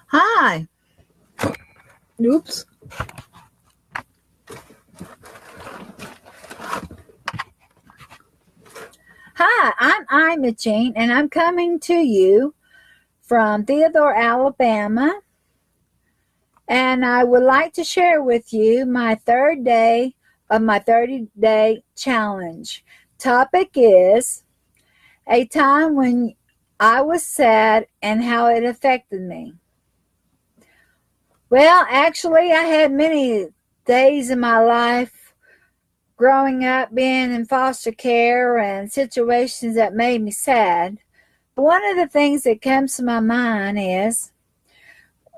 Hi. Oops. Hi, I'm Imogene, and I'm coming to you from Theodore, Alabama. And I would like to share with you my third day of my 30-day challenge. Topic is a time when I was sad and how it affected me. Well, actually, I had many days in my life growing up being in foster care and situations that made me sad. One of the things that comes to my mind is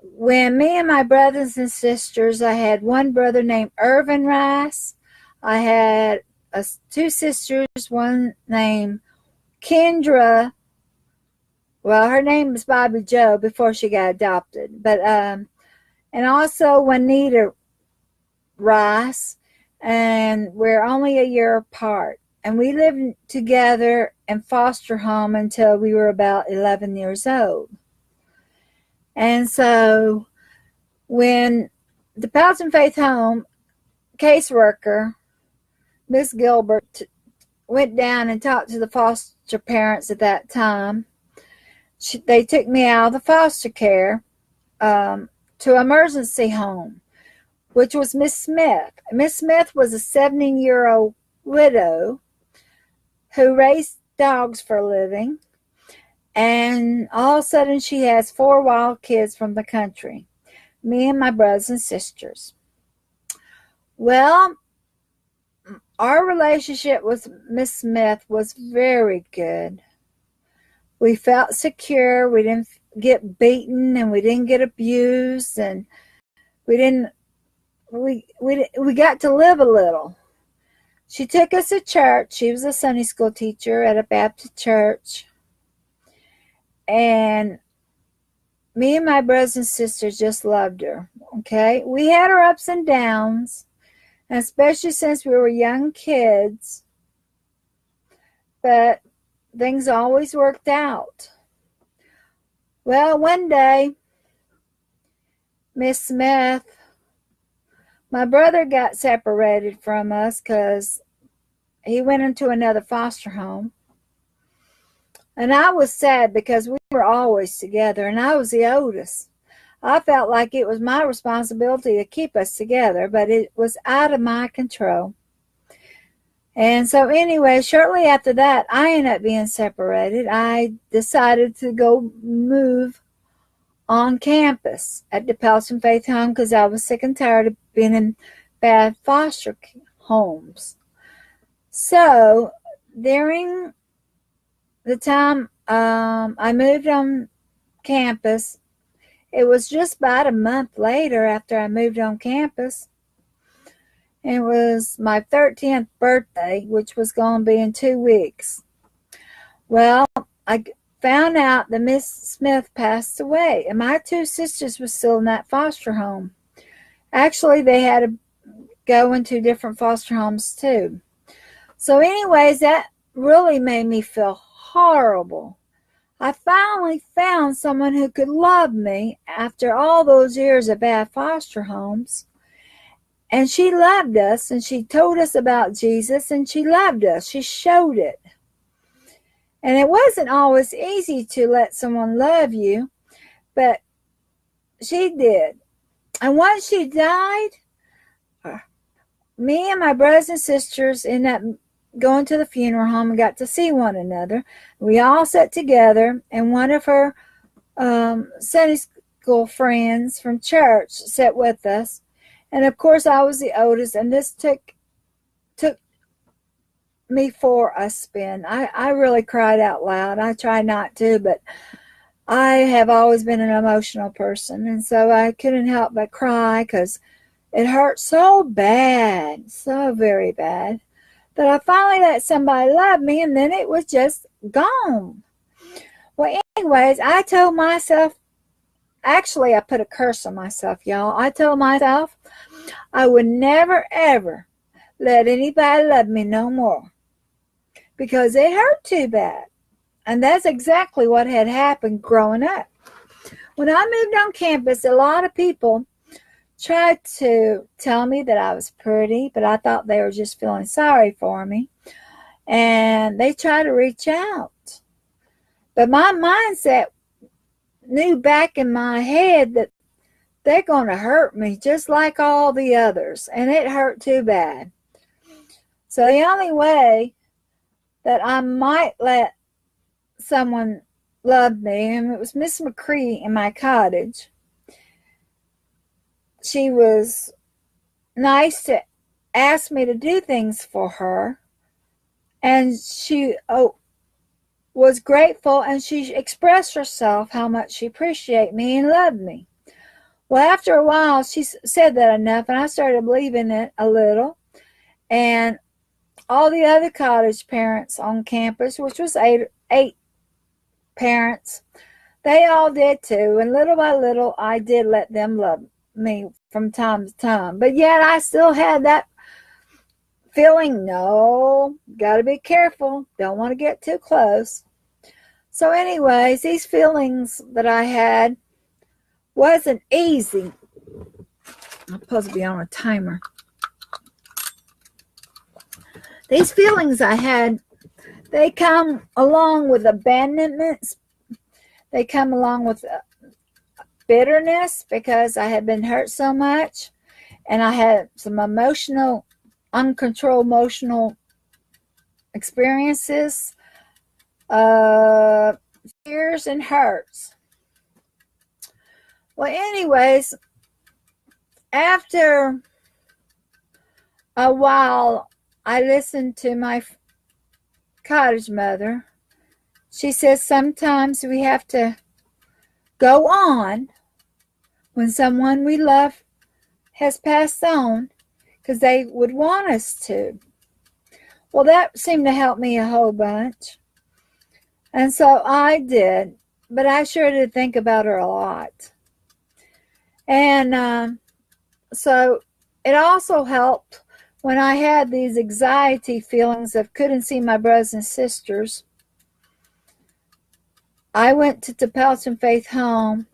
when me and my brothers and sisters, I had one brother named Irvin Rice. I had two sisters, one named Kendra. Well, her name was Bobby Joe before she got adopted. And also Juanita Rice, and we're only a year apart. And we lived together in foster home until we were about 11 years old. And so when the Powells Faith Home caseworker, Miss Gilbert, went down and talked to the foster parents at that time, they took me out of the foster care to emergency home, which was Miss Smith. Miss Smith was a 70-year-old widow who raised dogs for a living, and all of a sudden she has 4 wild kids from the country, me and my brothers and sisters. Well, our relationship with Miss Smith was very good. We felt secure. We didn't get beaten, and we didn't get abused, and we got to live a little. She took us to church. She was a Sunday school teacher at a Baptist church. And me and my brothers and sisters just loved her. Okay? We had our ups and downs, especially since we were young kids. But things always worked out. Well, one day, Miss Smith, my brother got separated from us because he went into another foster home. And I was sad because we were always together, and I was the oldest. I felt like it was my responsibility to keep us together, but it was out of my control. And so anyway, shortly after that, I ended up being separated. I decided to go move on campus at the Powells Faith Home because I was sick and tired of being in bad foster homes. So during the time I moved on campus, it was just about a month later after I moved on campus. It was my 13th birthday, which was going to be in 2 weeks. Well, I found out that Miss Smith passed away, and my 2 sisters were still in that foster home. Actually, they had to go into different foster homes too. So anyways, that really made me feel horrible. I finally found someone who could love me after all those years of bad foster homes. And she loved us, and she told us about Jesus, and she loved us. She showed it. And it wasn't always easy to let someone love you, but she did. And once she died, me and my brothers and sisters ended up going to the funeral home and got to see one another. We all sat together, and one of her Sunday school friends from church sat with us. And of course, I was the oldest, and this took me for a spin. I really cried out loud. I try not to, but I have always been an emotional person, and so I couldn't help but cry because it hurt so bad, so very bad, that I finally let somebody love me, and then it was just gone. Well, anyways, I told myself, actually, I put a curse on myself, y'all. I told myself I would never, ever let anybody love me no more because it hurt too bad. And that's exactly what had happened growing up. When I moved on campus, a lot of people tried to tell me that I was pretty, but I thought they were just feeling sorry for me. And they tried to reach out. But my mindset knew back in my head that they're going to hurt me just like all the others. And it hurt too bad. So the only way that I might let someone love me, and it was Miss McCree in my cottage. She was nice to ask me to do things for her. And she was grateful, and she expressed herself how much she appreciated me and loved me. Well, after a while, she said that enough, and I started believing it a little. And all the other cottage parents on campus, which was eight parents, they all did too. And little by little, I did let them love me from time to time. But yet I still had that feeling, no, got to be careful. Don't want to get too close. So anyways, these feelings that I had wasn't easy. I'm supposed to be on a timer. These feelings I had, they come along with abandonment. They come along with bitterness because I had been hurt so much. And I had some uncontrolled emotional experiences, fears and hurts. Well, anyways, after a while, I listened to my cottage mother. She says sometimes we have to go on when someone we love has passed on because they would want us to. Well, that seemed to help me a whole bunch. And so I did, but I sure did think about her a lot. And so it also helped when I had these anxiety feelings of couldn't see my brothers and sisters. I went to Pelton Faith Home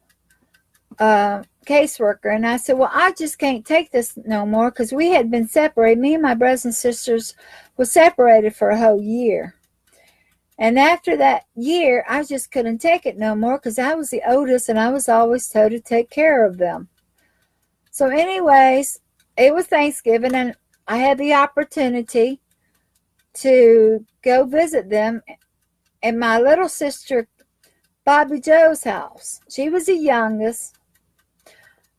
caseworker, and I said, well, I just can't take this no more because we had been separated. Me and my brothers and sisters were separated for a whole year. And after that year, I just couldn't take it no more because I was the oldest and I was always told to take care of them. So anyways, it was Thanksgiving and I had the opportunity to go visit them in my little sister Bobby Joe's house. She was the youngest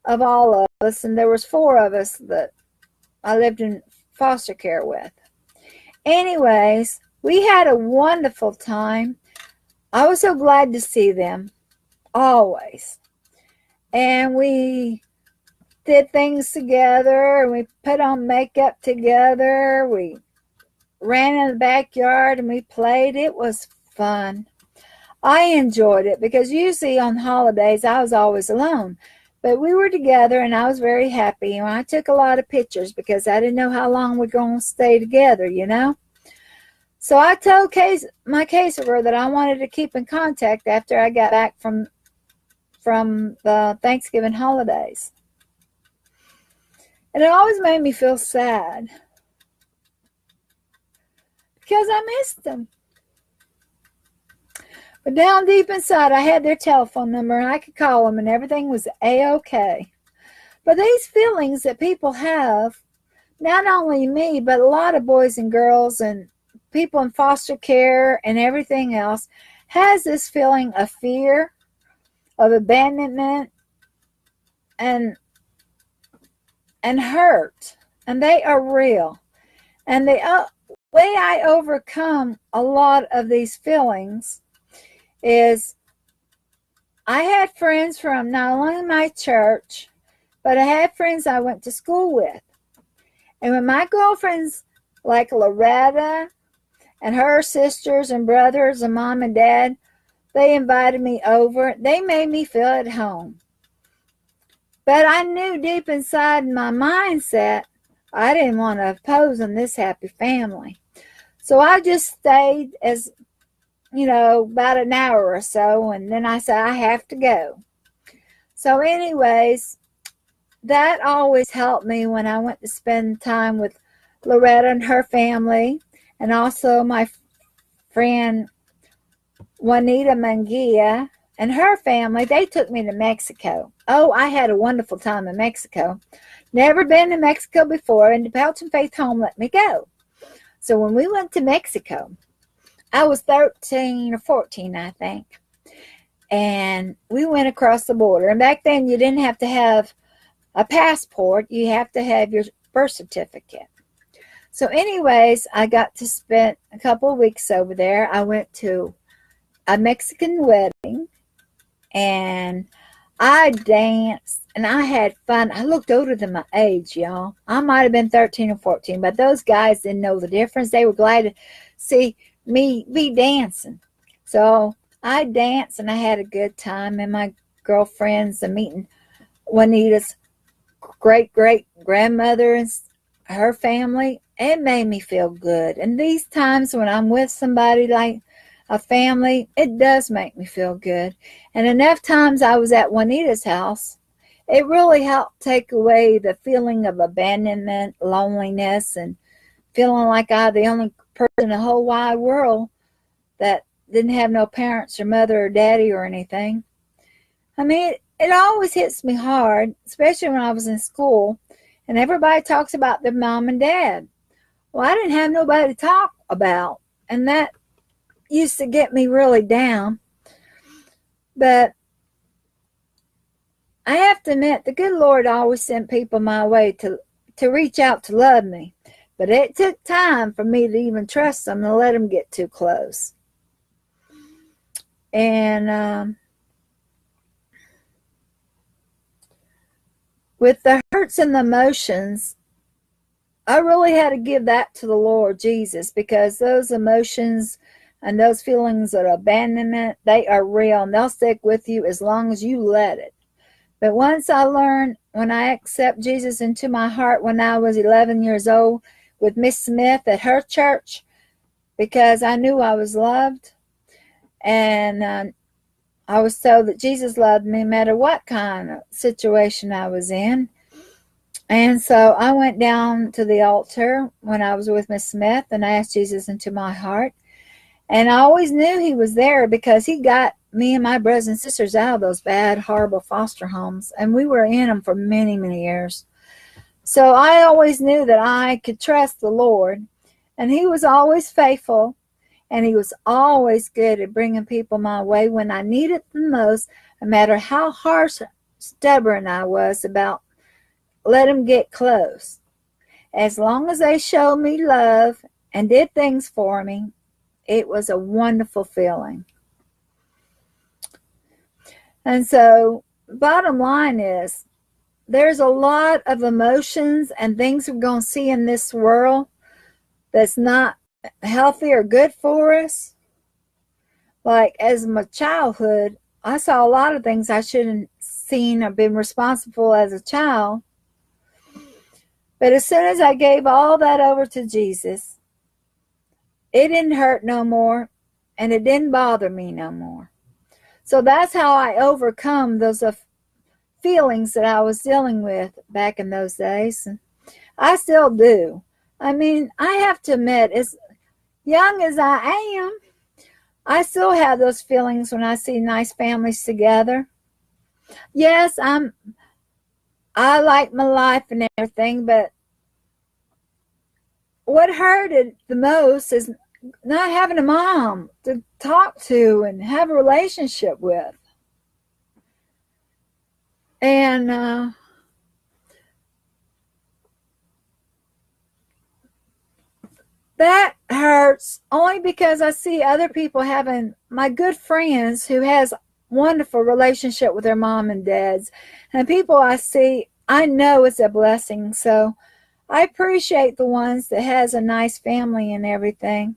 of all of us, and there was 4 of us that I lived in foster care with. Anyways, we had a wonderful time. I was so glad to see them, always. And we did things together, and we put on makeup together. We ran in the backyard, and we played. It was fun. I enjoyed it because usually on holidays, I was always alone. But we were together, and I was very happy. And I took a lot of pictures because I didn't know how long we're going to stay together, you know. So I told my caseworker that I wanted to keep in contact after I got back from the Thanksgiving holidays. And it always made me feel sad because I missed them. But down deep inside, I had their telephone number, and I could call them, and everything was A-OK. But these feelings that people have, not only me, but a lot of boys and girls and people in foster care and everything else, has this feeling of fear, of abandonment, and hurt. And they are real. And the way I overcome a lot of these feelings is I had friends from not only my church, but I had friends I went to school with. And when my girlfriends like Loretta and her sisters and brothers and mom and dad, they invited me over. They made me feel at home. But I knew deep inside my mindset, I didn't want to oppose in this happy family. So I just stayed as, about an hour or so, and then I said, I have to go. So anyways, that always helped me when I went to spend time with Loretta and her family, and also my friend Juanita Manguia and her family. They took me to Mexico. Oh, I had a wonderful time in Mexico. Never been to Mexico before, and the Pelton Faith Home let me go. So when we went to Mexico, I was 13 or 14, I think. And we went across the border. And back then, you didn't have to have a passport. You have to have your birth certificate. So anyways, I got to spend a couple of weeks over there. I went to a Mexican wedding, and I danced, and I had fun. I looked older than my age, y'all. I might have been 13 or 14, but those guys didn't know the difference. They were glad to see me be dancing. So I danced, and I had a good time. And my girlfriends, and meeting Juanita's great-great-grandmother and her family, it made me feel good. And these times when I'm with somebody like a family, it does make me feel good. And enough times I was at Juanita's house, it really helped take away the feeling of abandonment, loneliness, and feeling like I was the only person in the whole wide world that didn't have no parents or mother or daddy or anything. I mean, it always hits me hard, especially when I was in school, and everybody talks about their mom and dad. Well, I didn't have nobody to talk about, and that used to get me really down. But I have to admit, the good Lord always sent people my way to reach out to love me. But it took time for me to even trust them and let them get too close. And with the hurts and the emotions, I really had to give that to the Lord Jesus, because those emotions and those feelings of abandonment, they are real, and they'll stick with you as long as you let it. But once I learned, when I accepted Jesus into my heart when I was 11 years old with Miss Smith at her church, because I knew I was loved, and I was told that Jesus loved me no matter what kind of situation I was in. And so I went down to the altar when I was with Miss Smith, and I asked Jesus into my heart. And I always knew he was there, because he got me and my brothers and sisters out of those bad, horrible foster homes. And we were in them for many, many years. So I always knew that I could trust the Lord. And he was always faithful. And he was always good at bringing people my way when I needed them most, no matter how harsh, stubborn I was about let them get close. As long as they showed me love and did things for me, it was a wonderful feeling. And so, bottom line is, there's a lot of emotions and things we're going to see in this world that's not healthy or good for us. Like, as my childhood, I saw a lot of things I shouldn't seen or been responsible as a child. But as soon as I gave all that over to Jesus, it didn't hurt no more, and it didn't bother me no more. So that's how I overcome those feelings that I was dealing with back in those days. And I still do. I mean, I have to admit, as young as I am, I still have those feelings when I see nice families together. Yes, I like my life and everything, but what hurted the most is not having a mom to talk to and have a relationship with. And that hurts only because I see other people having, my good friends who has wonderful relationship with their mom and dads, and people I see, I know it's a blessing. So I appreciate the ones that has a nice family and everything.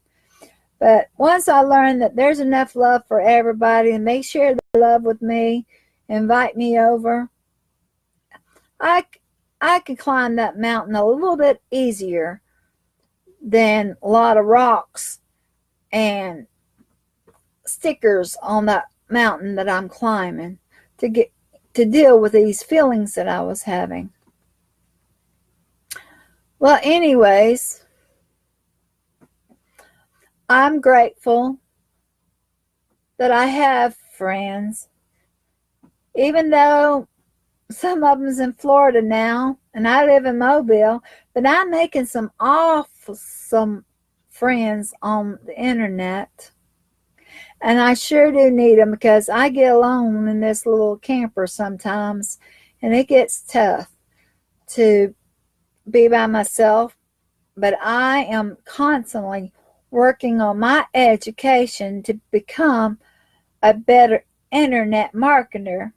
But once I learned that there's enough love for everybody, and they share their love with me, invite me over, I could climb that mountain a little bit easier than a lot of rocks and stickers on that mountain that I'm climbing to to deal with these feelings that I was having. Well, anyways, I'm grateful that I have friends, even though some of them's in Florida now, and I live in Mobile, but I'm making some awesome friends on the internet. And I sure do need them because I get alone in this little camper sometimes, and it gets tough to be by myself. But I am constantly working on my education to become a better internet marketer.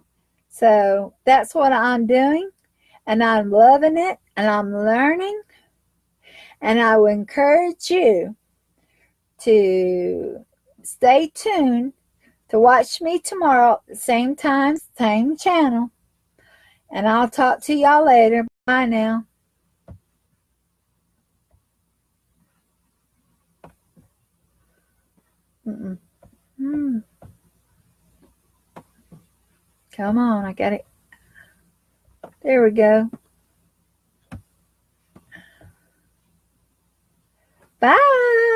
So that's what I'm doing, and I'm loving it, and I'm learning. And I will encourage you to stay tuned to watch me tomorrow, same time, same channel. And I'll talk to y'all later. Bye now. Come on, I got it. There we go. Bye.